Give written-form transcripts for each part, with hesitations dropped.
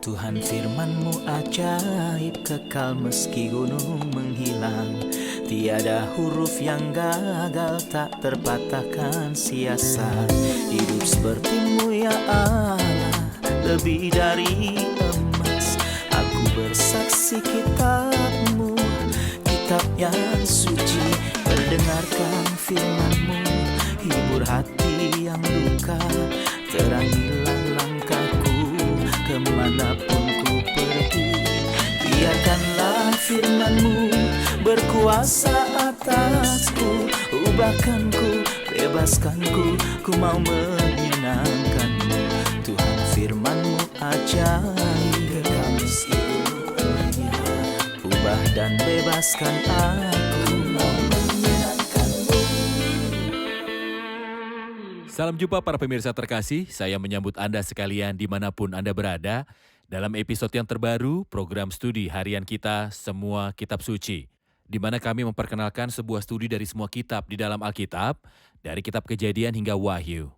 Tuhan firman-Mu ajaib, kekal meski gunung menghilang. Tiada huruf yang gagal, tak terpatahkan siasat. Hidup seperti-Mu ya Allah, lebih dari emas. Aku bersaksi kitab-Mu, kitab yang suci. Mendengarkan firman-Mu, hibur hati yang luka. Terangilah langkahku kemanapun ku pergi. Biarkanlah firman-Mu berkuasa atasku. Ubahkanku, bebaskanku, ku mau menyenangkan-Mu. Tuhan firman-Mu ajaib, kekal meski gunung hilang. Ubah dan bebaskan aku, mau menyenangkan-Mu. Salam jumpa para pemirsa terkasih, saya menyambut Anda sekalian dimanapun Anda berada dalam episode yang terbaru program studi harian kita Semua Kitab Suci, di mana kami memperkenalkan sebuah studi dari semua kitab di dalam Alkitab, dari kitab Kejadian hingga Wahyu.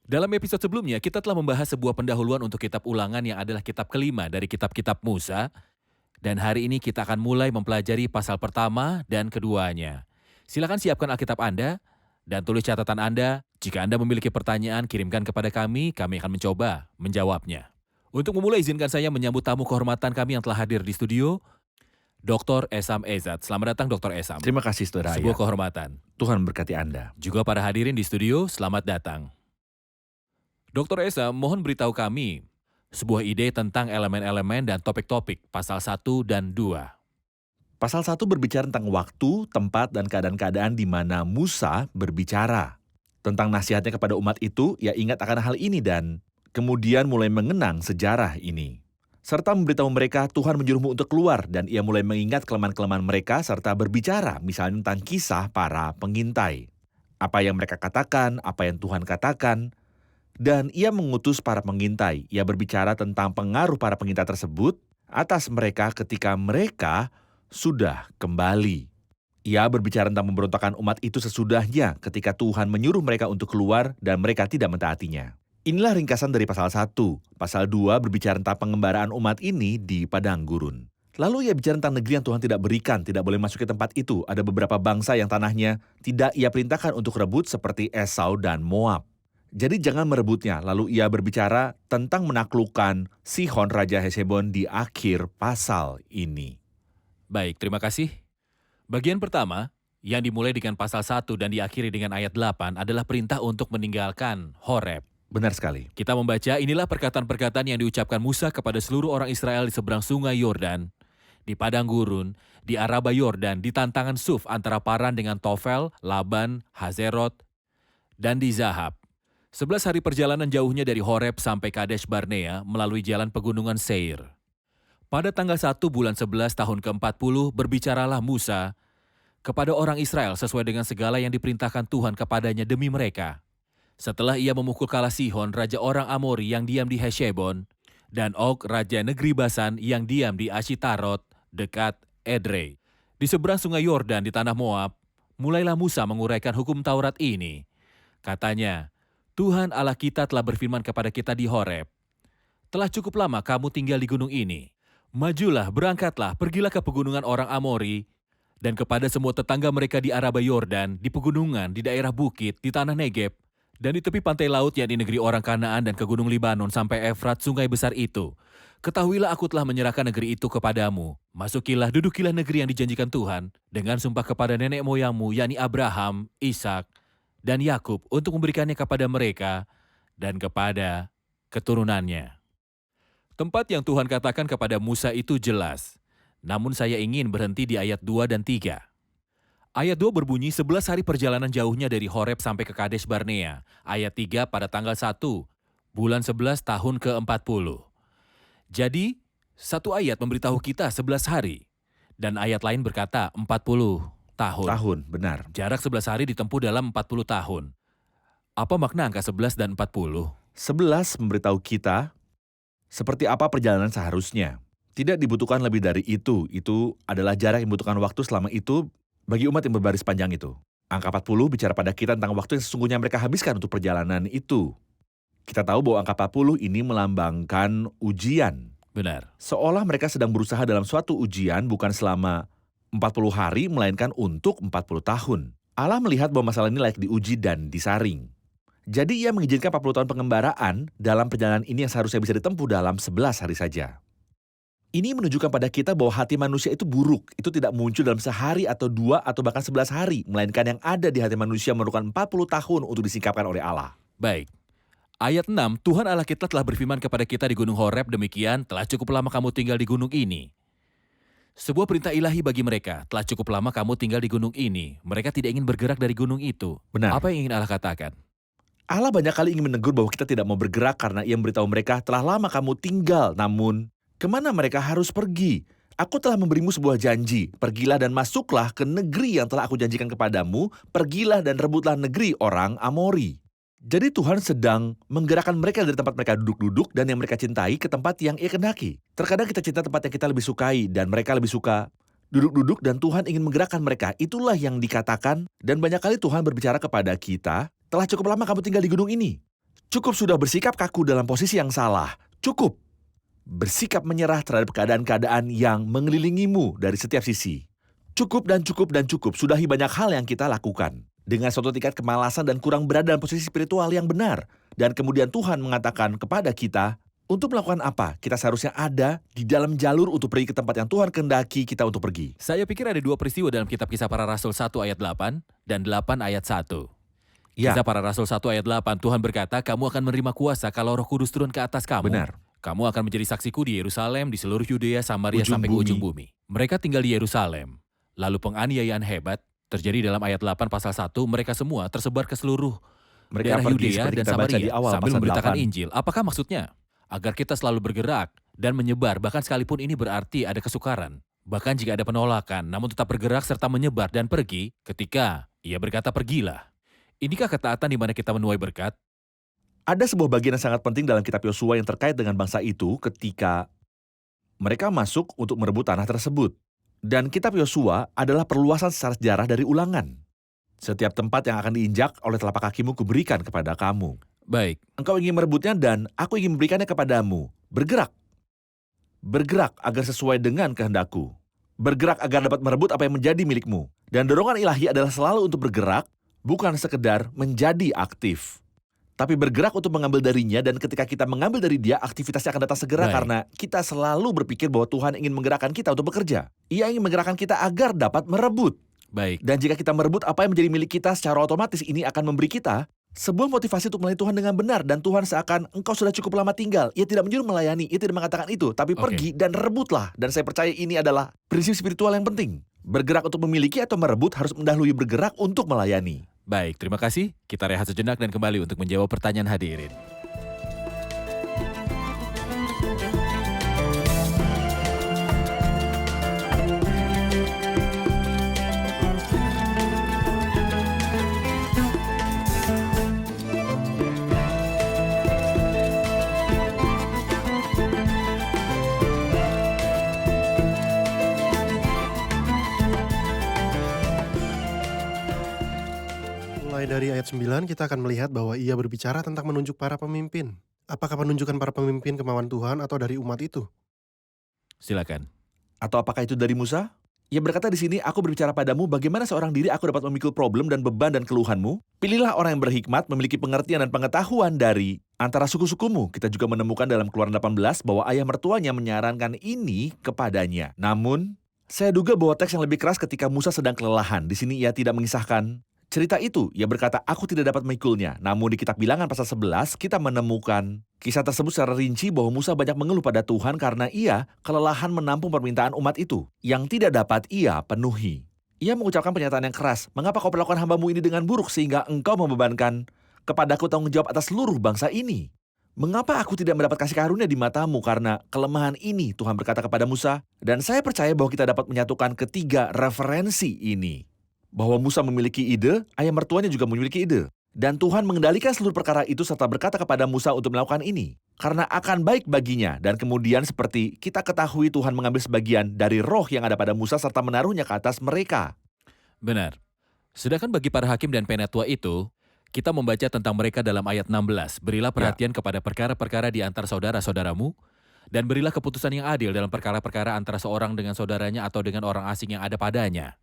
Dalam episode sebelumnya, kita telah membahas sebuah pendahuluan untuk kitab Ulangan yang adalah kitab kelima dari kitab-kitab Musa, dan hari ini kita akan mulai mempelajari pasal pertama dan keduanya. Silakan siapkan Alkitab Anda dan tulis catatan Anda. Jika Anda memiliki pertanyaan, kirimkan kepada kami akan mencoba menjawabnya. Untuk memulai, izinkan saya menyambut tamu kehormatan kami yang telah hadir di studio, Dr. Esam Ezat. Selamat datang Dr. Esam. Terima kasih Saudara Sebuah Ayat. kehormatan. Tuhan berkati Anda. Juga para hadirin di studio, selamat datang. Dr. Esam, mohon beritahu kami sebuah ide tentang elemen-elemen dan topik-topik pasal 1 dan 2. Pasal 1 berbicara tentang waktu, tempat, dan keadaan-keadaan di mana Musa berbicara. Tentang nasihatnya kepada umat itu, ia ingat akan hal ini dan kemudian mulai mengenang sejarah ini. Serta memberitahu mereka Tuhan menyuruhmu untuk keluar dan ia mulai mengingat kelemahan-kelemahan mereka serta berbicara misalnya tentang kisah para pengintai. Apa yang mereka katakan, apa yang Tuhan katakan. Dan ia mengutus para pengintai. Ia berbicara tentang pengaruh para pengintai tersebut atas mereka ketika mereka sudah kembali. Ia berbicara tentang pemberontakan umat itu sesudahnya ketika Tuhan menyuruh mereka untuk keluar dan mereka tidak mentaatinya. Inilah ringkasan dari pasal 1. Pasal 2 berbicara tentang pengembaraan umat ini di padang gurun. Lalu ia bicara tentang negeri yang Tuhan tidak berikan, tidak boleh masuk ke tempat itu. Ada beberapa bangsa yang tanahnya tidak ia perintahkan untuk rebut seperti Esau dan Moab. Jadi jangan merebutnya. Lalu ia berbicara tentang menaklukkan Sihon Raja Hesebon di akhir pasal ini. Baik, terima kasih. Bagian pertama, yang dimulai dengan pasal 1 dan diakhiri dengan ayat 8 adalah perintah untuk meninggalkan Horeb. Benar sekali. Kita membaca, inilah perkataan-perkataan yang diucapkan Musa kepada seluruh orang Israel di seberang sungai Yordan, di padang gurun, di Araba Yordan, di tantangan Suf antara Paran dengan Tofel, Laban, Hazerot, dan di Zahab. 11 hari perjalanan jauhnya dari Horeb sampai Kadesh Barnea melalui jalan pegunungan Seir. Pada tanggal 1 bulan 11 tahun ke-40 berbicaralah Musa kepada orang Israel sesuai dengan segala yang diperintahkan Tuhan kepadanya demi mereka. Setelah ia memukul kalah Sihon, raja orang Amori yang diam di Heshbon, dan Og, raja negeri Basan yang diam di Ashitarot dekat Edrei. Di seberang sungai Yordan di tanah Moab, mulailah Musa menguraikan hukum Taurat ini. Katanya, Tuhan Allah kita telah berfirman kepada kita di Horeb, telah cukup lama kamu tinggal di gunung ini. Majulah, berangkatlah, pergilah ke pegunungan orang Amori, dan kepada semua tetangga mereka di Araba Yordan, di pegunungan, di daerah bukit, di tanah Negeb, dan di tepi pantai laut yang di negeri orang Kanaan dan ke gunung Libanon sampai Efrat, sungai besar itu. Ketahuilah aku telah menyerahkan negeri itu kepadamu. Masukilah, dudukilah negeri yang dijanjikan Tuhan, dengan sumpah kepada nenek moyangmu, yakni Abraham, Ishak, dan Yakub, untuk memberikannya kepada mereka dan kepada keturunannya. Tempat yang Tuhan katakan kepada Musa itu jelas, namun saya ingin berhenti di ayat 2 dan 3. Ayat 2 berbunyi 11 hari perjalanan jauhnya dari Horeb sampai ke Kadesh Barnea. Ayat 3 pada tanggal 1, bulan 11 tahun ke-40. Jadi, satu ayat memberitahu kita 11 hari, dan ayat lain berkata 40 tahun. Tahun, benar. Jarak 11 hari ditempuh dalam 40 tahun. Apa makna angka 11 dan 40? 11 memberitahu kita seperti apa perjalanan seharusnya. Tidak dibutuhkan lebih dari itu. Itu adalah jarak yang membutuhkan waktu selama itu bagi umat yang berbaris panjang itu. Angka 40 bicara pada kita tentang waktu yang sesungguhnya mereka habiskan untuk perjalanan itu. Kita tahu bahwa angka 40 ini melambangkan ujian. Benar. Seolah mereka sedang berusaha dalam suatu ujian bukan selama 40 hari, melainkan untuk 40 tahun. Allah melihat bahwa masalah ini layak diuji dan disaring. Jadi ia mengizinkan 40 tahun pengembaraan dalam perjalanan ini yang seharusnya bisa ditempuh dalam 11 hari saja. Ini menunjukkan pada kita bahwa hati manusia itu buruk. Itu tidak muncul dalam sehari atau 2 atau bahkan 11 hari. Melainkan yang ada di hati manusia memerlukan 40 tahun untuk disingkapkan oleh Allah. Baik. Ayat 6, Tuhan Allah kita telah berfirman kepada kita di Gunung Horeb, demikian telah cukup lama kamu tinggal di gunung ini. Sebuah perintah ilahi bagi mereka, telah cukup lama kamu tinggal di gunung ini. Mereka tidak ingin bergerak dari gunung itu. Benar. Apa yang ingin Allah katakan? Allah banyak kali ingin menegur bahwa kita tidak mau bergerak karena ia memberitahu mereka telah lama kamu tinggal. Namun, kemana mereka harus pergi? Aku telah memberimu sebuah janji. Pergilah dan masuklah ke negeri yang telah aku janjikan kepadamu. Pergilah dan rebutlah negeri orang Amori. Jadi Tuhan sedang menggerakkan mereka dari tempat mereka duduk-duduk dan yang mereka cintai ke tempat yang ia kehendaki. Terkadang kita cinta tempat yang kita lebih sukai dan mereka lebih suka duduk-duduk dan Tuhan ingin menggerakkan mereka. Itulah yang dikatakan dan banyak kali Tuhan berbicara kepada kita, telah cukup lama kamu tinggal di gunung ini. Cukup sudah bersikap kaku dalam posisi yang salah. Cukup bersikap menyerah terhadap keadaan-keadaan yang mengelilingimu dari setiap sisi. Cukup dan cukup dan cukup. Sudahi banyak hal yang kita lakukan. Dengan suatu tingkat kemalasan dan kurang berada dalam posisi spiritual yang benar. Dan kemudian Tuhan mengatakan kepada kita, untuk melakukan apa? Kita seharusnya ada di dalam jalur untuk pergi ke tempat yang Tuhan kehendaki kita untuk pergi. Saya pikir ada 2 peristiwa dalam kitab Kisah Para Rasul 1 ayat 8 dan 8 ayat 1. Ya, Kisah Para Rasul 1 ayat 8, Tuhan berkata, kamu akan menerima kuasa kalau Roh Kudus turun ke atas kamu. benar. Kamu akan menjadi saksiku di Yerusalem, di seluruh Yudea, Samaria, Ujung sampai ke bumi. ujung bumi. Mereka tinggal di Yerusalem. Lalu penganiayaan hebat terjadi dalam ayat 8 pasal 1, mereka semua tersebar ke seluruh Mereka daerah pergi Yudea seperti dan kita baca di Samaria awal sambil pasal memberitakan 8. Injil. Apakah maksudnya? Agar kita selalu bergerak dan menyebar, bahkan sekalipun ini berarti ada kesukaran. Bahkan jika ada penolakan, namun tetap bergerak serta menyebar dan pergi ketika ia berkata pergilah. Inikah ketaatan di mana kita menuai berkat? Ada sebuah bagian yang sangat penting dalam kitab Yosua yang terkait dengan bangsa itu ketika mereka masuk untuk merebut tanah tersebut. Dan kitab Yosua adalah perluasan secara sejarah dari ulangan. Setiap tempat yang akan diinjak oleh telapak kakimu kuberikan kepada kamu. Baik, Engkau ingin merebutnya dan aku ingin memberikannya kepadamu. Bergerak. Bergerak agar sesuai dengan kehendakku. Bergerak agar dapat merebut apa yang menjadi milikmu. Dan dorongan ilahi adalah selalu untuk bergerak, bukan sekedar menjadi aktif. Tapi bergerak untuk mengambil darinya dan ketika kita mengambil dari dia, aktivitasnya akan datang segera Baik. karena kita selalu berpikir bahwa Tuhan ingin menggerakkan kita untuk bekerja. Ia ingin menggerakkan kita agar dapat merebut. baik. Dan jika kita merebut apa yang menjadi milik kita secara otomatis ini akan memberi kita sebuah motivasi untuk melayani Tuhan dengan benar. Dan Tuhan seakan engkau sudah cukup lama tinggal. Ia tidak menyuruh melayani, ia tidak mengatakan itu. Tapi Oke. pergi dan rebutlah. Dan saya percaya ini adalah prinsip spiritual yang penting. Bergerak untuk memiliki atau merebut harus mendahului bergerak untuk melayani. Baik, terima kasih. Kita rehat sejenak dan kembali untuk menjawab pertanyaan hadirin. Mulai dari ayat 9 kita akan melihat bahwa ia berbicara tentang menunjuk para pemimpin. Apakah penunjukan para pemimpin kemauan Tuhan atau dari umat itu? Silakan. Atau apakah itu dari Musa? Ia berkata di sini, aku berbicara padamu bagaimana seorang diri aku dapat memikul problem dan beban dan keluhanmu. Pilihlah orang yang berhikmat, memiliki pengertian dan pengetahuan dari antara suku-sukumu. Kita juga menemukan dalam Keluaran 18 bahwa ayah mertuanya menyarankan ini kepadanya. Namun, saya duga bahwa teks yang lebih keras ketika Musa sedang kelelahan. Di sini ia tidak mengisahkan cerita itu. Ia berkata, aku tidak dapat memikulnya. Namun di kitab Bilangan pasal 11, kita menemukan kisah tersebut secara rinci bahwa Musa banyak mengeluh pada Tuhan karena ia kelelahan menampung permintaan umat itu yang tidak dapat ia penuhi. Ia mengucapkan pernyataan yang keras, mengapa kau perlakukan hambamu ini dengan buruk sehingga engkau membebankan kepadaku tanggung jawab atas seluruh bangsa ini? Mengapa aku tidak mendapat kasih karunia di matamu karena kelemahan ini? Tuhan berkata kepada Musa. Dan saya percaya bahwa kita dapat menyatukan ketiga referensi ini. Bahwa Musa memiliki ide, ayah mertuanya juga memiliki ide. Dan Tuhan mengendalikan seluruh perkara itu serta berkata kepada Musa untuk melakukan ini. Karena akan baik baginya. Dan kemudian seperti kita ketahui Tuhan mengambil sebagian dari roh yang ada pada Musa serta menaruhnya ke atas mereka. Benar. Sedangkan bagi para hakim dan penatua itu, kita membaca tentang mereka dalam ayat 16. Berilah perhatian kepada perkara-perkara di antara saudara-saudaramu, Dan berilah keputusan yang adil dalam perkara-perkara antara seorang dengan saudaranya atau dengan orang asing yang ada padanya.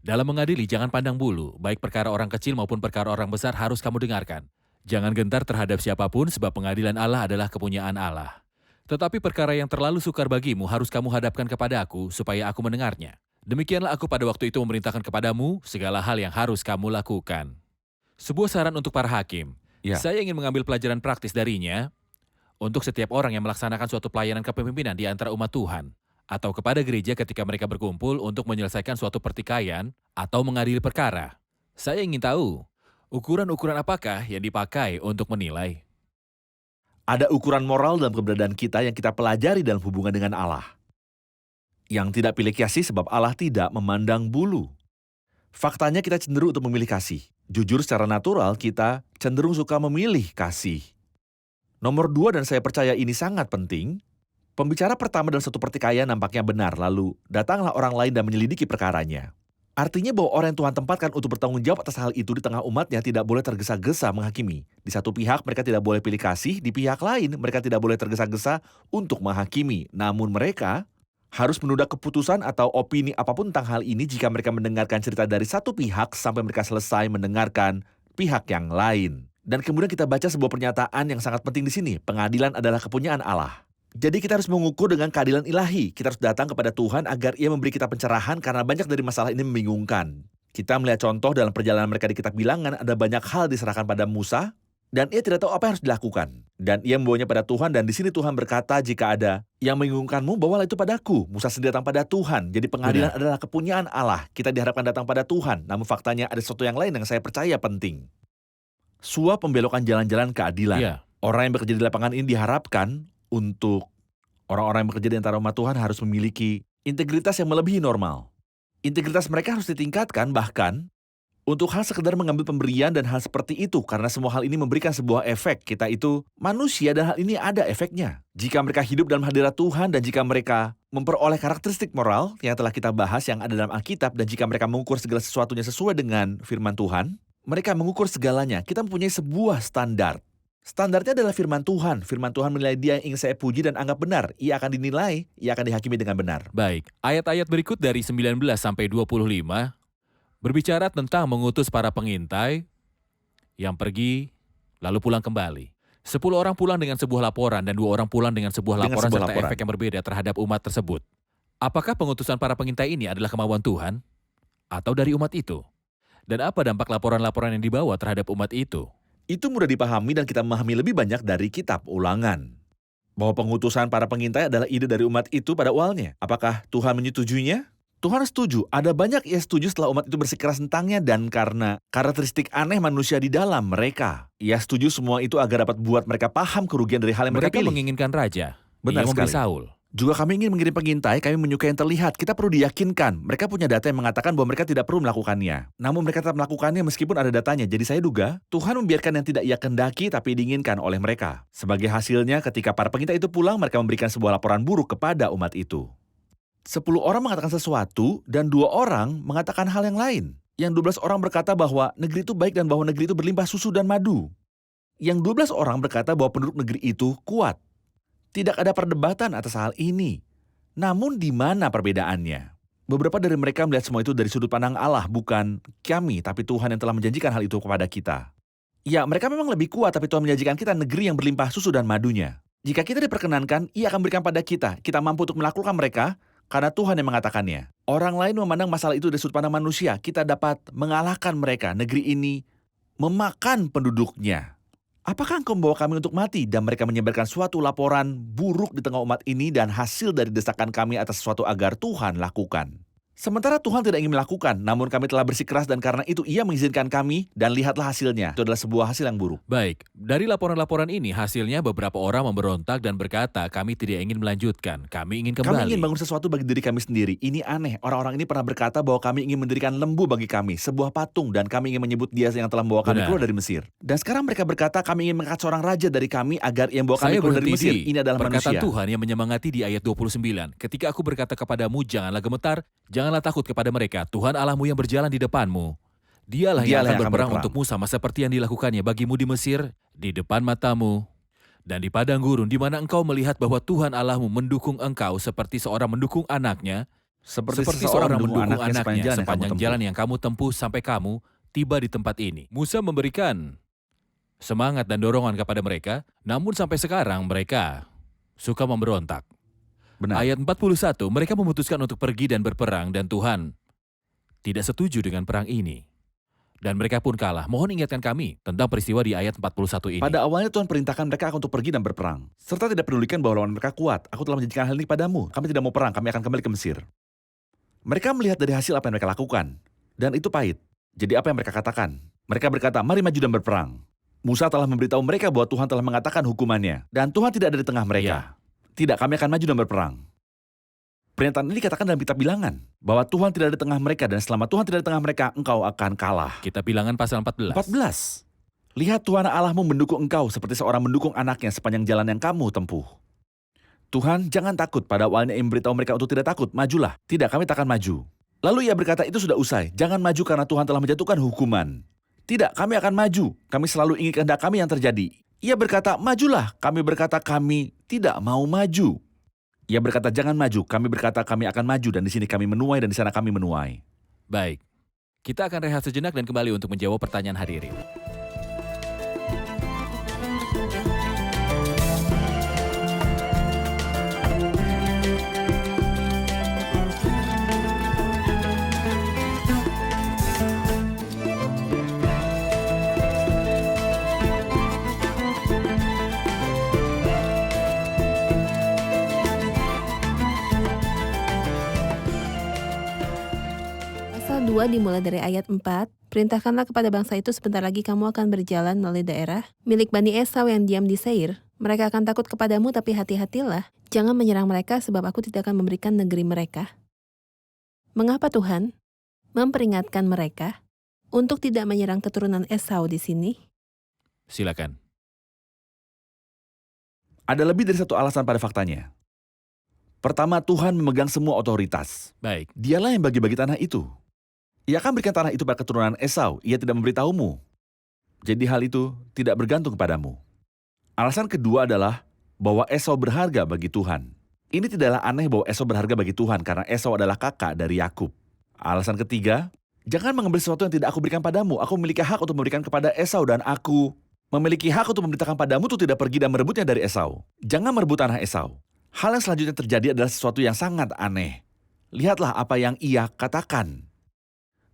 Dalam mengadili, jangan pandang bulu, baik perkara orang kecil maupun perkara orang besar harus kamu dengarkan. Jangan gentar terhadap siapapun, sebab pengadilan Allah adalah kepunyaan Allah. Tetapi perkara yang terlalu sukar bagimu harus kamu hadapkan kepada aku, supaya aku mendengarnya. Demikianlah aku pada waktu itu memerintahkan kepadamu segala hal yang harus kamu lakukan. Sebuah saran untuk para hakim. Ya. Saya ingin mengambil pelajaran praktis darinya, untuk setiap orang yang melaksanakan suatu pelayanan kepemimpinan di antara umat Tuhan, atau kepada gereja ketika mereka berkumpul untuk menyelesaikan suatu pertikaian atau mengadili perkara. Saya ingin tahu, ukuran-ukuran apakah yang dipakai untuk menilai? Ada ukuran moral dalam keberadaan kita yang kita pelajari dalam hubungan dengan Allah. Yang tidak pilih kasih sebab Allah tidak memandang bulu. Faktanya kita cenderung untuk memilih kasih. Jujur secara natural kita cenderung suka memilih kasih. Nomor 2, dan saya percaya ini sangat penting, pembicara pertama dalam satu pertikaian nampaknya benar, lalu datanglah orang lain dan menyelidiki perkaranya. Artinya bahwa orang yang Tuhan tempatkan untuk bertanggung jawab atas hal itu di tengah umatnya tidak boleh tergesa-gesa menghakimi. Di satu pihak mereka tidak boleh pilih kasih, di pihak lain mereka tidak boleh tergesa-gesa untuk menghakimi. Namun mereka harus menunda keputusan atau opini apapun tentang hal ini jika mereka mendengarkan cerita dari satu pihak sampai mereka selesai mendengarkan pihak yang lain. Dan kemudian kita baca sebuah pernyataan yang sangat penting di sini. Pengadilan adalah kepunyaan Allah. Jadi kita harus mengukur dengan keadilan ilahi. Kita harus datang kepada Tuhan agar Ia memberi kita pencerahan karena banyak dari masalah ini membingungkan. Kita melihat contoh dalam perjalanan mereka di kitab Bilangan, ada banyak hal diserahkan pada Musa dan ia tidak tahu apa yang harus dilakukan. Dan ia membawanya pada Tuhan, dan di sini Tuhan berkata, jika ada yang membingungkanmu, bawalah itu padaku. Musa sendiri datang pada Tuhan. Jadi pengadilan adalah kepunyaan Allah. Kita diharapkan datang pada Tuhan. Namun faktanya ada sesuatu yang lain yang saya percaya penting. Suap pembelokan jalan-jalan keadilan. Iya. Orang yang bekerja di lapangan ini diharapkan untuk orang-orang yang bekerja di antara umat Tuhan harus memiliki integritas yang melebihi normal. Integritas mereka harus ditingkatkan bahkan untuk hal sekedar mengambil pemberian dan hal seperti itu, karena semua hal ini memberikan sebuah efek. Kita itu manusia dan hal ini ada efeknya. Jika mereka hidup dalam hadirat Tuhan dan jika mereka memperoleh karakteristik moral yang telah kita bahas yang ada dalam Alkitab, dan jika mereka mengukur segala sesuatunya sesuai dengan firman Tuhan, mereka mengukur segalanya. Kita mempunyai sebuah standar. Standarnya adalah firman Tuhan. Firman Tuhan menilai dia yang ingin saya puji dan anggap benar. Ia akan dinilai, ia akan dihakimi dengan benar. Baik, ayat-ayat berikut dari 19 sampai 25 berbicara tentang mengutus para pengintai yang pergi lalu pulang kembali. 10 orang pulang dengan sebuah laporan dan 2 orang pulang dengan sebuah laporan serta efek yang berbeda terhadap umat tersebut. Apakah pengutusan para pengintai ini adalah kemauan Tuhan atau dari umat itu? Dan apa dampak laporan-laporan yang dibawa terhadap umat itu? Itu mudah dipahami dan kita memahami lebih banyak dari kitab Ulangan. Bahwa pengutusan para pengintai adalah ide dari umat itu pada awalnya. Apakah Tuhan menyetujuinya? Tuhan setuju. Ada banyak ia setuju setelah umat itu bersikeras tentangnya dan karena karakteristik aneh manusia di dalam mereka. Ia setuju semua itu agar dapat buat mereka paham kerugian dari hal yang mereka pilih. menginginkan raja. Benar Ia memberi sekali. Saul. Juga kami ingin mengirim pengintai, kami menyukai yang terlihat. Kita perlu diyakinkan. Mereka punya data yang mengatakan bahwa mereka tidak perlu melakukannya. Namun mereka tetap melakukannya meskipun ada datanya. Jadi saya duga, Tuhan membiarkan yang tidak ia kendaki tapi diinginkan oleh mereka. Sebagai hasilnya, ketika para pengintai itu pulang, mereka memberikan sebuah laporan buruk kepada umat itu. 10 orang mengatakan sesuatu dan 2 orang mengatakan hal yang lain. Yang 12 orang berkata bahwa negeri itu baik dan bahwa negeri itu berlimpah susu dan madu. Yang 12 orang berkata bahwa penduduk negeri itu kuat. Tidak ada perdebatan atas hal ini. Namun di mana perbedaannya? Beberapa dari mereka melihat semua itu dari sudut pandang Allah, bukan kami, tapi Tuhan yang telah menjanjikan hal itu kepada kita. Ya, mereka memang lebih kuat, tapi Tuhan menjanjikan kita negeri yang berlimpah susu dan madunya. Jika kita diperkenankan, Ia akan berikan pada kita. Kita mampu untuk melakukan mereka, karena Tuhan yang mengatakannya. Orang lain memandang masalah itu dari sudut pandang manusia. Kita dapat mengalahkan mereka. Negeri ini memakan penduduknya. Apakah engkau membawa kami untuk mati? Dan mereka menyebarkan suatu laporan buruk di tengah umat ini dan hasil dari desakan kami atas sesuatu agar Tuhan lakukan. Sementara Tuhan tidak ingin melakukan, namun kami telah bersikeras dan karena itu Ia mengizinkan kami dan lihatlah hasilnya. Itu adalah sebuah hasil yang buruk. Baik, dari laporan-laporan ini hasilnya beberapa orang memberontak dan berkata kami tidak ingin melanjutkan, kami ingin kembali. Kami ingin bangun sesuatu bagi diri kami sendiri. Ini aneh, orang-orang ini pernah berkata bahwa kami ingin mendirikan lembu bagi kami, sebuah patung, dan kami ingin menyebut dia yang telah membawa kami keluar dari Mesir. Dan sekarang mereka berkata kami ingin mengangkat seorang raja dari kami agar ia membawa kami keluar dari Mesir. Ini adalah perkataan manusia. Tuhan yang menyemangati di ayat 29. Ketika aku berkata kepadamu janganlah gemetar, janganlah takut kepada mereka. Tuhan Allahmu yang berjalan di depanmu. Dialah yang akan berperang untukmu sama seperti yang dilakukannya bagimu di Mesir, di depan matamu. Dan di padang gurun di mana engkau melihat bahwa Tuhan Allahmu mendukung engkau seperti seorang mendukung anaknya, Seperti seorang mendukung anaknya sepanjang jalan yang kamu tempuh sampai kamu tiba di tempat ini. Musa memberikan semangat dan dorongan kepada mereka, namun sampai sekarang mereka suka memberontak. Benar. Ayat 41, mereka memutuskan untuk pergi dan berperang dan Tuhan tidak setuju dengan perang ini. Dan mereka pun kalah. Mohon ingatkan kami tentang peristiwa di ayat 41 ini. Pada awalnya Tuhan perintahkan mereka untuk pergi dan berperang. Serta tidak pedulikan bahwa lawan mereka kuat. Aku telah menjanjikan hal ini padamu. Kami tidak mau perang, kami akan kembali ke Mesir. Mereka melihat dari hasil apa yang mereka lakukan. Dan itu pahit. Jadi apa yang mereka katakan? Mereka berkata, mari maju dan berperang. Musa telah memberitahu mereka bahwa Tuhan telah mengatakan hukumannya. Dan Tuhan tidak ada di tengah mereka. Tidak, kami akan maju dan berperang. Pernyataan ini dikatakan dalam kitab Bilangan. Bahwa Tuhan tidak ada di tengah mereka dan selama Tuhan tidak ada di tengah mereka, engkau akan kalah. Kitab Bilangan pasal 14. 14. Lihat Tuhan Allahmu mendukung engkau seperti seorang mendukung anaknya sepanjang jalan yang kamu tempuh. Tuhan, jangan takut. Pada awalnya ia memberitahu mereka untuk tidak takut. Majulah. Tidak, kami tak akan maju. Lalu ia berkata, itu sudah usai. Jangan maju karena Tuhan telah menjatuhkan hukuman. Tidak, kami akan maju. Kami selalu ingin kehendak kami yang terjadi. Ia berkata, majulah. Kami berkata, kami tidak mau maju. Ia berkata, jangan maju. Kami berkata, kami akan maju. Dan di sini kami menuai dan di sana kami menuai. Baik, kita akan rehat sejenak dan kembali untuk menjawab pertanyaan hadirin. Pasal 2 dimulai dari ayat 4, perintahkanlah kepada bangsa itu sebentar lagi kamu akan berjalan melalui daerah milik Bani Esau yang diam di Seir. Mereka akan takut kepadamu tapi hati-hatilah, jangan menyerang mereka sebab aku tidak akan memberikan negeri mereka. Mengapa Tuhan memperingatkan mereka untuk tidak menyerang keturunan Esau di sini? Silakan. Ada lebih dari satu alasan pada faktanya. Pertama, Tuhan memegang semua otoritas. Baik, Dialah yang bagi-bagi tanah itu. Ia akan berikan tanah itu pada keturunan Esau. Ia tidak memberitahumu. Jadi hal itu tidak bergantung kepadamu. Alasan kedua adalah bahwa Esau berharga bagi Tuhan. Ini tidaklah aneh bahwa Esau berharga bagi Tuhan karena Esau adalah kakak dari Yakub. Alasan ketiga, jangan mengambil sesuatu yang tidak aku berikan padamu. Aku memiliki hak untuk memberikan kepada Esau dan aku memiliki hak untuk memberitakan padamu untuk tidak pergi dan merebutnya dari Esau. Jangan merebut tanah Esau. Hal yang selanjutnya terjadi adalah sesuatu yang sangat aneh. Lihatlah apa yang ia katakan.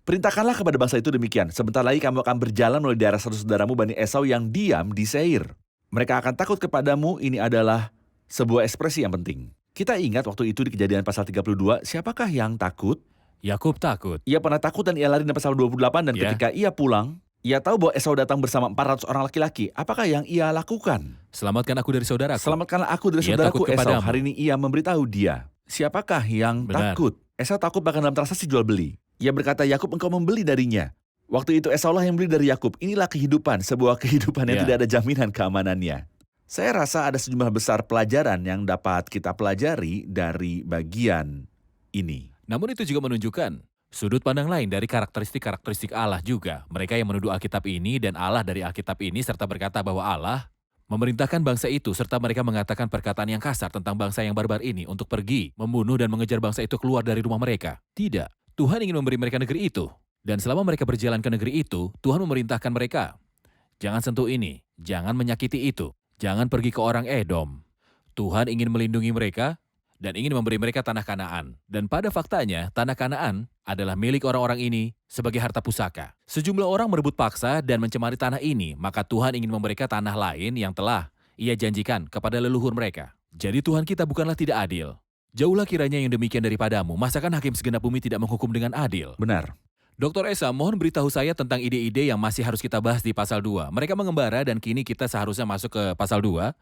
Perintahkanlah kepada bangsa itu demikian. Sebentar lagi kamu akan berjalan melalui daerah saudaramu Bani Esau yang diam di Seir. Mereka akan takut kepadamu. Ini adalah sebuah ekspresi yang penting. Kita ingat waktu itu di Kejadian pasal 32, siapakah yang takut? Yakub takut. Ia pernah takut dan ia lari di pasal 28 dan Ya. ketika ia pulang, ia tahu bahwa Esau datang bersama 400 orang laki-laki. Apakah yang ia lakukan? Selamatkan aku dari saudaraku. Selamatkanlah aku dari Ia saudaraku takut Esau. kepadamu. Hari ini ia memberitahu dia. Siapakah yang Benar. takut? Esau takut bahkan dalam transaksi jual beli. Ia berkata, Yakub engkau membeli darinya. Waktu itu Esau lah yang beli dari Yakub. Inilah kehidupan, sebuah kehidupan yang Ya. tidak ada jaminan keamanannya. Saya rasa ada sejumlah besar pelajaran yang dapat kita pelajari dari bagian ini. Namun itu juga menunjukkan sudut pandang lain dari karakteristik-karakteristik Allah juga. Mereka yang menuduh Alkitab ini dan Allah dari Alkitab ini serta berkata bahwa Allah memerintahkan bangsa itu serta mereka mengatakan perkataan yang kasar tentang bangsa yang barbar ini untuk pergi, membunuh dan mengejar bangsa itu keluar dari rumah mereka. Tidak, Tuhan ingin memberi mereka negeri itu. Dan selama mereka berjalan ke negeri itu, Tuhan memerintahkan mereka, jangan sentuh ini, jangan menyakiti itu, jangan pergi ke orang Edom. Tuhan ingin melindungi mereka dan ingin memberi mereka tanah Kanaan. Dan pada faktanya, tanah Kanaan adalah milik orang-orang ini sebagai harta pusaka. Sejumlah orang merebut paksa dan mencemari tanah ini, maka Tuhan ingin memberikan tanah lain yang telah Ia janjikan kepada leluhur mereka. Jadi Tuhan kita bukanlah tidak adil. Jauhlah kiranya yang demikian daripadamu, masakan hakim segenap bumi tidak menghukum dengan adil. Benar. Dr. Esa, mohon beritahu saya tentang ide-ide yang masih harus kita bahas di pasal 2. Mereka mengembara dan kini kita seharusnya masuk ke pasal 2.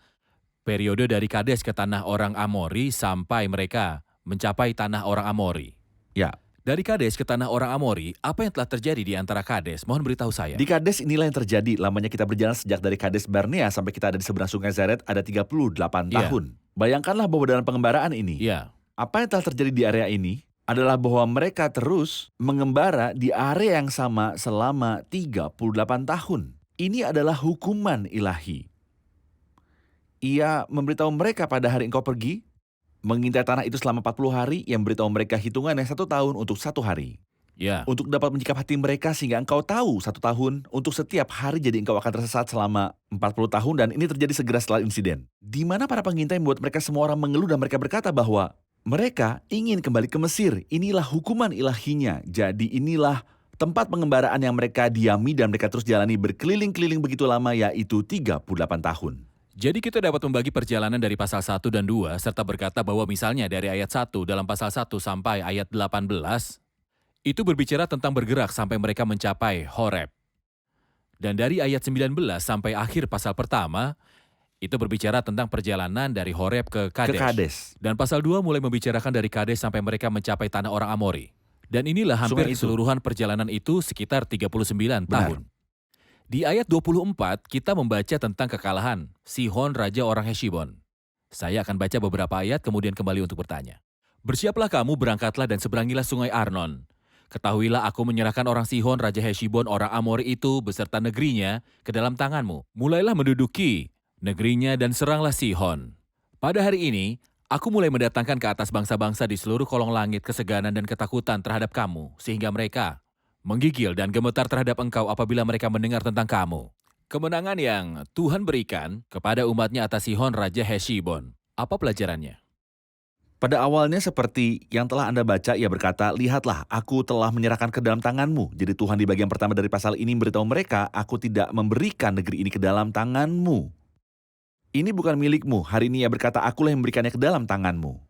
Periode dari Kades ke tanah orang Amori sampai mereka mencapai tanah orang Amori. Ya. Dari Kades ke tanah orang Amori, apa yang telah terjadi di antara Kades? Mohon beritahu saya. Di Kades inilah yang terjadi. Lamanya kita berjalan sejak dari Kades Barnea sampai kita ada di seberang sungai Zaret ada 38 Iya. tahun. Bayangkanlah bahwa dalam pengembaraan ini, Ya, apa yang telah terjadi di area ini adalah bahwa mereka terus mengembara di area yang sama selama 38 tahun. Ini adalah hukuman ilahi. Ia memberitahu mereka pada hari engkau pergi, mengintai tanah itu selama 40 hari, yang memberitahu mereka hitungannya 1 tahun untuk 1 hari. Ya, Untuk dapat menyikap hati mereka sehingga engkau tahu 1 tahun untuk setiap hari, jadi engkau akan tersesat selama 40 tahun, dan ini terjadi segera setelah insiden. Di mana para pengintai membuat mereka semua orang mengeluh dan mereka berkata bahwa mereka ingin kembali ke Mesir. Inilah hukuman ilahinya. Jadi inilah tempat pengembaraan yang mereka diami dan mereka terus jalani berkeliling-keliling begitu lama, yaitu 38 tahun. jadi kita dapat membagi perjalanan dari pasal 1 dan 2 serta berkata bahwa misalnya dari ayat 1 dalam pasal 1 sampai ayat 18 itu berbicara tentang bergerak sampai mereka mencapai Horeb. Dan dari ayat 19 sampai akhir pasal pertama itu berbicara tentang perjalanan dari Horeb ke Ke Kadesh. Kades. Dan pasal 2 mulai membicarakan dari Kadesh sampai mereka mencapai tanah orang Amori. Dan inilah hampir Sungai itu. keseluruhan perjalanan itu sekitar 39 Benar. tahun. Di ayat 24 kita membaca tentang kekalahan Sihon Raja orang Heshibon. Saya akan baca beberapa ayat kemudian kembali untuk bertanya. Bersiaplah kamu, berangkatlah dan seberangilah sungai Arnon. Ketahuilah aku menyerahkan orang Sihon Raja Heshibon orang Amori itu beserta negerinya ke dalam tanganmu. Mulailah menduduki negerinya dan seranglah Sihon. Pada hari ini, aku mulai mendatangkan ke atas bangsa-bangsa di seluruh kolong langit keseganan dan ketakutan terhadap kamu, sehingga mereka menggigil dan gemetar terhadap engkau apabila mereka mendengar tentang kamu. Kemenangan yang Tuhan berikan kepada umatnya atas Sihon Raja Heshibon. Apa pelajarannya? Pada awalnya seperti yang telah Anda baca, ia berkata, lihatlah, aku telah menyerahkan ke dalam tanganmu. Jadi Tuhan di bagian pertama dari pasal ini memberitahu mereka, aku tidak memberikan negeri ini ke dalam tanganmu. Ini bukan milikmu. Hari ini ia berkata, akulah yang memberikannya ke dalam tanganmu.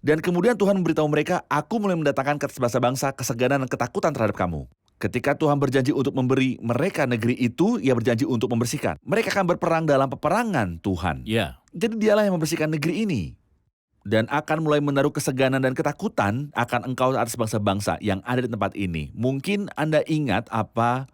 Dan kemudian Tuhan memberitahu mereka, aku mulai mendatangkan ke atas bangsa-bangsa keseganan dan ketakutan terhadap kamu. Ketika Tuhan berjanji untuk memberi mereka negeri itu, ia berjanji untuk membersihkan. Mereka akan berperang dalam peperangan Tuhan. Ya, Jadi dialah yang membersihkan negeri ini. Dan akan mulai menaruh keseganan dan ketakutan akan engkau atas bangsa-bangsa yang ada di tempat ini. Mungkin Anda ingat apa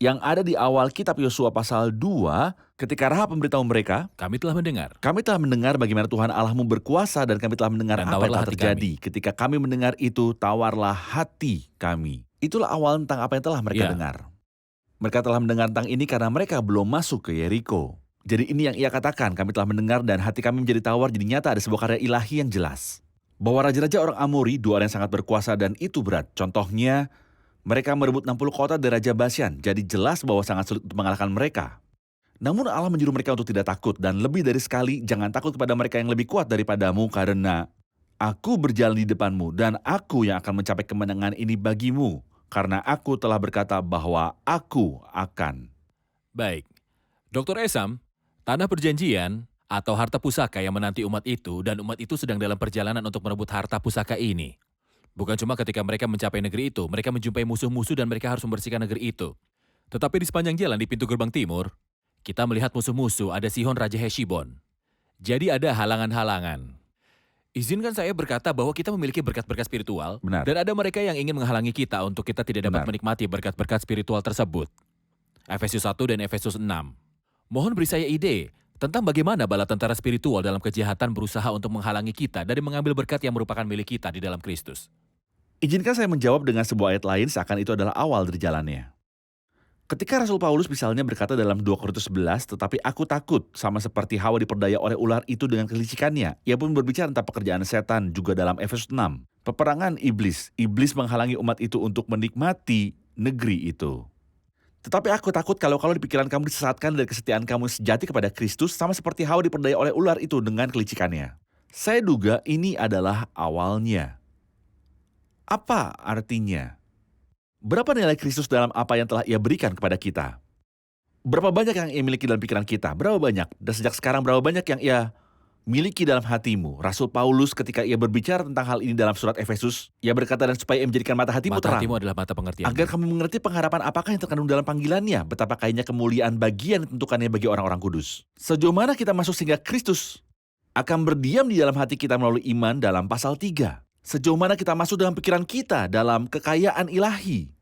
yang ada di awal kitab Yosua pasal 2 ketika Rahab memberitahu mereka, kami telah mendengar. kami telah mendengar bagaimana Tuhan Allahmu berkuasa dan kami telah mendengar Dan apa yang tawarlah telah hati terjadi. Ketika kami mendengar itu, tawarlah hati kami. Itulah awal tentang apa yang telah mereka Ya. dengar. Mereka telah mendengar tentang ini karena mereka belum masuk ke Yeriko. Jadi ini yang ia katakan, kami telah mendengar dan hati kami menjadi tawar, jadi nyata ada sebuah karya ilahi yang jelas. Bahwa raja-raja orang Amori, 2 orang yang sangat berkuasa dan itu berat. Contohnya, mereka merebut 60 kota dari Raja Basyan, jadi jelas bahwa sangat sulit untuk mengalahkan mereka. Namun Allah menyuruh mereka untuk tidak takut, dan lebih dari sekali, jangan takut kepada mereka yang lebih kuat daripadamu, karena aku berjalan di depanmu, dan aku yang akan mencapai kemenangan ini bagimu, karena aku telah berkata bahwa aku akan. Baik, Dr. Esam, tanah perjanjian atau harta pusaka yang menanti umat itu dan umat itu sedang dalam perjalanan untuk merebut harta pusaka ini. Bukan cuma ketika mereka mencapai negeri itu, mereka menjumpai musuh-musuh dan mereka harus membersihkan negeri itu. Tetapi di sepanjang jalan di pintu gerbang timur, kita melihat musuh-musuh ada Sihon Raja Heshibon. Jadi ada halangan-halangan. Izinkan saya berkata bahwa kita memiliki berkat-berkat spiritual Benar. dan ada mereka yang ingin menghalangi kita untuk kita tidak dapat Benar. menikmati berkat-berkat spiritual tersebut. Efesus 1 dan Efesus 6. Mohon beri saya ide tentang bagaimana bala tentara spiritual dalam kejahatan berusaha untuk menghalangi kita dari mengambil berkat yang merupakan milik kita di dalam Kristus. Izinkan saya menjawab dengan sebuah ayat lain seakan itu adalah awal dari jalannya. Ketika Rasul Paulus misalnya berkata dalam 2 Korintus 11, tetapi aku takut sama seperti Hawa diperdaya oleh ular itu dengan kelicikannya. Ia pun berbicara tentang pekerjaan setan juga dalam Efesus 6. Peperangan iblis. Iblis menghalangi umat itu untuk menikmati negeri itu. Tetapi aku takut kalau di pikiran kamu disesatkan dari kesetiaan kamu sejati kepada Kristus sama seperti Hawa diperdaya oleh ular itu dengan kelicikannya. Saya duga ini adalah awalnya. Apa artinya? Berapa nilai Kristus dalam apa yang telah ia berikan kepada kita? Berapa banyak yang ia miliki dalam pikiran kita? Berapa banyak? Dan sejak sekarang berapa banyak yang ia miliki dalam hatimu? Rasul Paulus ketika ia berbicara tentang hal ini dalam surat Efesus, ia berkata, dan supaya ia menjadikan mata hatimu Mata terang, hatimu adalah mata pengertian. agar kamu mengerti pengharapan apakah yang terkandung dalam panggilannya, betapa kayanya kemuliaan bagian yang ditentukannya bagi orang-orang kudus. Sejauh mana kita masuk sehingga Kristus akan berdiam di dalam hati kita melalui iman dalam pasal 3. Sejauh mana kita masuk dalam pikiran kita dalam kekayaan ilahi.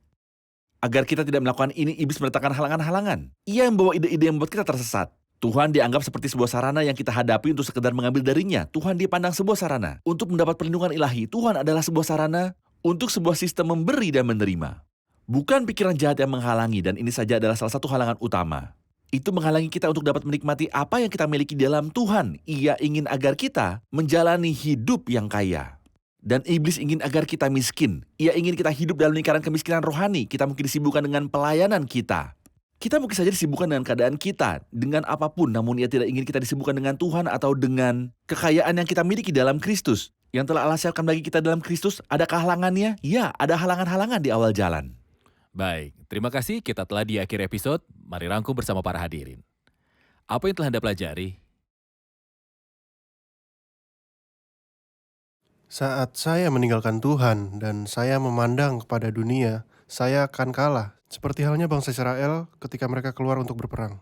Agar kita tidak melakukan ini, iblis meletakkan halangan-halangan. Ia yang membawa ide-ide yang membuat kita tersesat. Tuhan dianggap seperti sebuah sarana yang kita hadapi untuk sekedar mengambil darinya. Tuhan dipandang sebuah sarana untuk mendapat perlindungan ilahi. Tuhan adalah sebuah sarana untuk sebuah sistem memberi dan menerima. Bukan pikiran jahat yang menghalangi, dan ini saja adalah salah satu halangan utama. itu menghalangi kita untuk dapat menikmati apa yang kita miliki dalam Tuhan. Ia ingin agar kita menjalani hidup yang kaya. Dan iblis ingin agar kita miskin. Ia ingin kita hidup dalam lingkaran kemiskinan rohani. Kita mungkin disibukkan dengan pelayanan kita. Kita mungkin saja disibukkan dengan keadaan kita, dengan apapun, namun ia tidak ingin kita disibukkan dengan Tuhan atau dengan kekayaan yang kita miliki dalam Kristus. Yang telah Allah siapkan bagi kita dalam Kristus, ada kehalangannya? Ya, ada halangan-halangan di awal jalan. Baik, terima kasih. Kita telah di akhir episode. Mari rangkum bersama para hadirin. Apa yang telah Anda pelajari? Saat saya meninggalkan Tuhan dan saya memandang kepada dunia, saya akan kalah. Seperti halnya bangsa Israel ketika mereka keluar untuk berperang.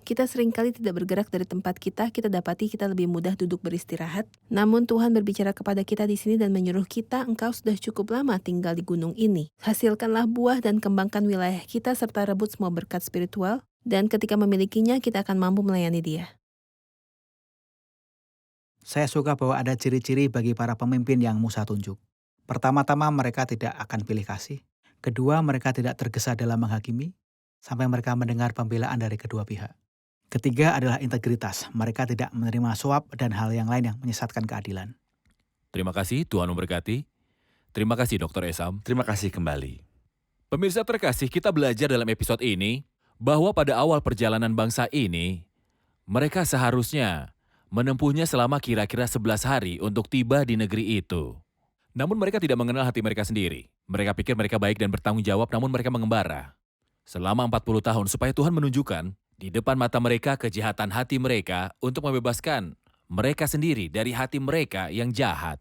Kita seringkali tidak bergerak dari tempat kita dapati kita lebih mudah duduk beristirahat. Namun Tuhan berbicara kepada kita di sini dan menyuruh kita, engkau sudah cukup lama tinggal di gunung ini. Hasilkanlah buah dan kembangkan wilayah kita serta rebut semua berkat spiritual. Dan ketika memilikinya, kita akan mampu melayani Dia. Saya suka bahwa ada ciri-ciri bagi para pemimpin yang Musa tunjuk. Pertama-tama mereka tidak akan pilih kasih. Kedua, mereka tidak tergesa dalam menghakimi, sampai mereka mendengar pembelaan dari kedua pihak. Ketiga adalah integritas. Mereka tidak menerima suap dan hal yang lain yang menyesatkan keadilan. Terima kasih, Tuhan memberkati. Terima kasih, Dr. Esam. Terima kasih kembali. Pemirsa terkasih, kita belajar dalam episode ini bahwa pada awal perjalanan bangsa ini, mereka seharusnya menempuhnya selama kira-kira 11 hari untuk tiba di negeri itu. Namun mereka tidak mengenal hati mereka sendiri. Mereka pikir mereka baik dan bertanggung jawab, namun mereka mengembara. Selama 40 tahun supaya Tuhan menunjukkan di depan mata mereka kejahatan hati mereka untuk membebaskan mereka sendiri dari hati mereka yang jahat.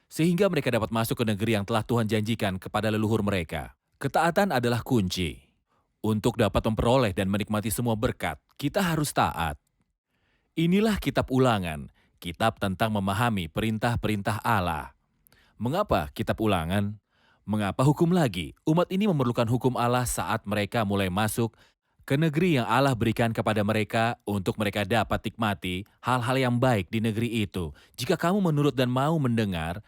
Sehingga mereka dapat masuk ke negeri yang telah Tuhan janjikan kepada leluhur mereka. Ketaatan adalah kunci. Untuk dapat memperoleh dan menikmati semua berkat, kita harus taat. Inilah kitab Ulangan, kitab tentang memahami perintah-perintah Allah. Mengapa kitab Ulangan? Mengapa hukum lagi? Umat ini memerlukan hukum Allah saat mereka mulai masuk ke negeri yang Allah berikan kepada mereka untuk mereka dapat nikmati hal-hal yang baik di negeri itu. Jika kamu menurut dan mau mendengar,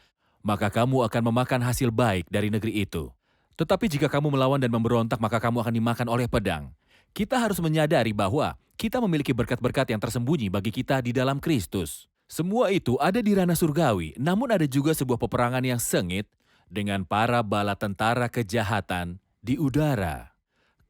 maka kamu akan memakan hasil baik dari negeri itu. Tetapi jika kamu melawan dan memberontak, maka kamu akan dimakan oleh pedang. Kita harus menyadari bahwa kita memiliki berkat-berkat yang tersembunyi bagi kita di dalam Kristus. Semua itu ada di ranah surgawi, namun ada juga sebuah peperangan yang sengit dengan para bala tentara kejahatan di udara.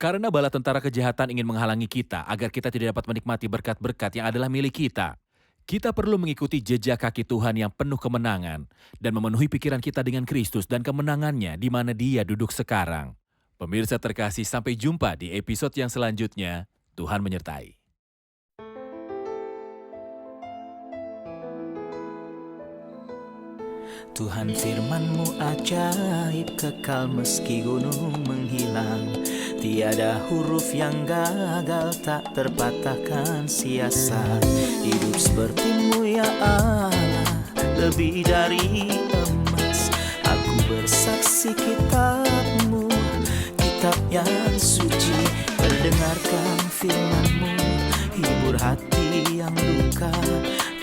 Karena bala tentara kejahatan ingin menghalangi kita agar kita tidak dapat menikmati berkat-berkat yang adalah milik kita. Kita perlu mengikuti jejak kaki Tuhan yang penuh kemenangan dan memenuhi pikiran kita dengan Kristus dan kemenangannya di mana Dia duduk sekarang. Pemirsa terkasih, sampai jumpa di episode yang selanjutnya. Tuhan menyertai. Tuhan firman-Mu ajaib, kekal meski gunung menghilang. Tiada huruf yang gagal, tak terpatahkan siasat. Hidup seperti-Mu ya Allah, lebih dari emas. Aku bersaksi kitab-Mu, kitab yang suci. Perdengarkan firman-Mu, hibur hati yang luka.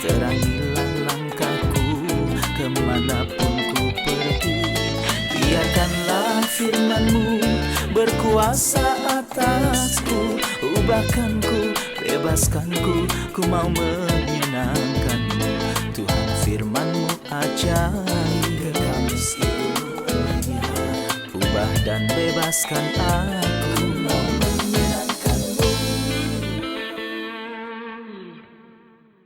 Terangilah langkahku kemanapun ku pergi. Biarkanlah firman-Mu berkuasa atasku. Ubahkanku, bebaskanku, ku mau menyenangkan-Mu. Tuhan firman-Mu ajaib, ubah dan bebaskan aku.